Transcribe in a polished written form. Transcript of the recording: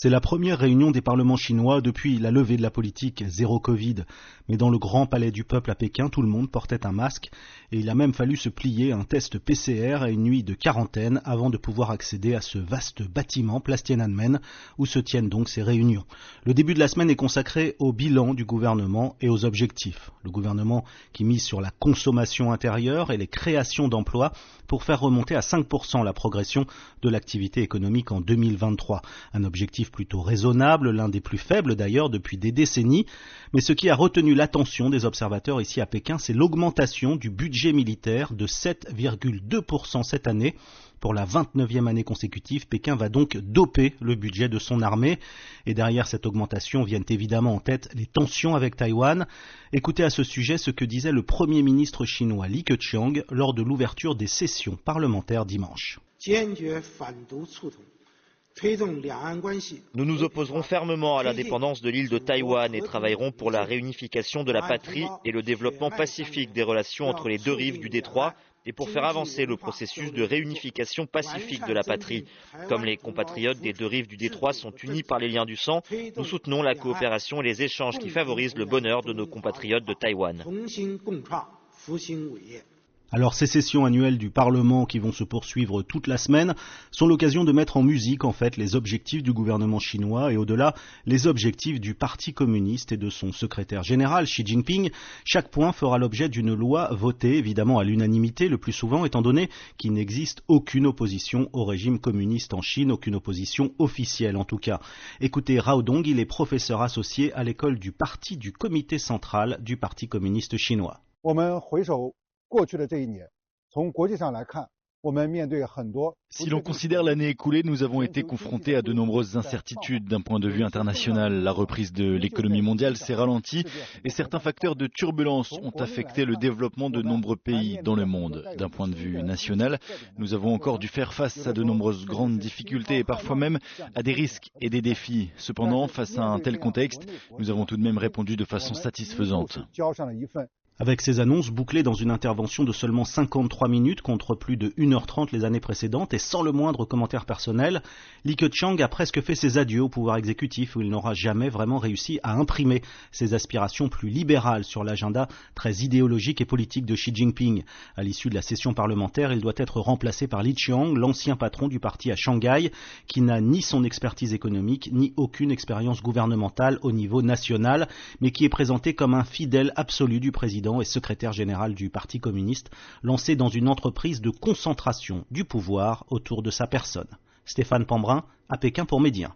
C'est la première réunion des parlements chinois depuis la levée de la politique zéro Covid. Mais dans le grand palais du peuple à Pékin, tout le monde portait un masque et il a même fallu se plier à un test PCR et une nuit de quarantaine avant de pouvoir accéder à ce vaste bâtiment Place Tiananmen où se tiennent donc ces réunions. Le début de la semaine est consacré au bilan du gouvernement et aux objectifs. Le gouvernement qui mise sur la consommation intérieure et les créations d'emplois pour faire remonter à 5% la progression de l'activité économique en 2023. Un objectif plutôt raisonnable, l'un des plus faibles d'ailleurs depuis des décennies. Mais ce qui a retenu l'attention des observateurs ici à Pékin, c'est l'augmentation du budget militaire de 7,2% cette année. Pour la 29e année consécutive, Pékin va donc doper le budget de son armée. Et derrière cette augmentation viennent évidemment en tête les tensions avec Taïwan. Écoutez à ce sujet ce que disait le Premier ministre chinois Li Keqiang lors de l'ouverture des sessions parlementaires dimanche. Nous nous opposerons fermement à l'indépendance de l'île de Taïwan et travaillerons pour la réunification de la patrie et le développement pacifique des relations entre les deux rives du détroit et pour faire avancer le processus de réunification pacifique de la patrie. Comme les compatriotes des deux rives du détroit sont unis par les liens du sang, nous soutenons la coopération et les échanges qui favorisent le bonheur de nos compatriotes de Taïwan. Alors ces sessions annuelles du Parlement qui vont se poursuivre toute la semaine sont l'occasion de mettre en musique en fait les objectifs du gouvernement chinois et au-delà les objectifs du Parti communiste et de son secrétaire général Xi Jinping. Chaque point fera l'objet d'une loi votée évidemment à l'unanimité le plus souvent étant donné qu'il n'existe aucune opposition au régime communiste en Chine, aucune opposition officielle en tout cas. Écoutez Rao Dong, il est professeur associé à l'école du parti du comité central du Parti communiste chinois. Si l'on considère l'année écoulée, nous avons été confrontés à de nombreuses incertitudes d'un point de vue international. La reprise de l'économie mondiale s'est ralentie et certains facteurs de turbulence ont affecté le développement de nombreux pays dans le monde. D'un point de vue national, nous avons encore dû faire face à de nombreuses grandes difficultés et parfois même à des risques et des défis. Cependant, face à un tel contexte, nous avons tout de même répondu de façon satisfaisante. Avec ces annonces bouclées dans une intervention de seulement 53 minutes contre plus de 1h30 les années précédentes et sans le moindre commentaire personnel, Li Keqiang a presque fait ses adieux au pouvoir exécutif où il n'aura jamais vraiment réussi à imprimer ses aspirations plus libérales sur l'agenda très idéologique et politique de Xi Jinping. À l'issue de la session parlementaire, il doit être remplacé par Li Qiang, l'ancien patron du parti à Shanghai, qui n'a ni son expertise économique ni aucune expérience gouvernementale au niveau national, mais qui est présenté comme un fidèle absolu du président et secrétaire général du Parti communiste, lancé dans une entreprise de concentration du pouvoir autour de sa personne. Stéphane Pambrin, à Pékin pour Média.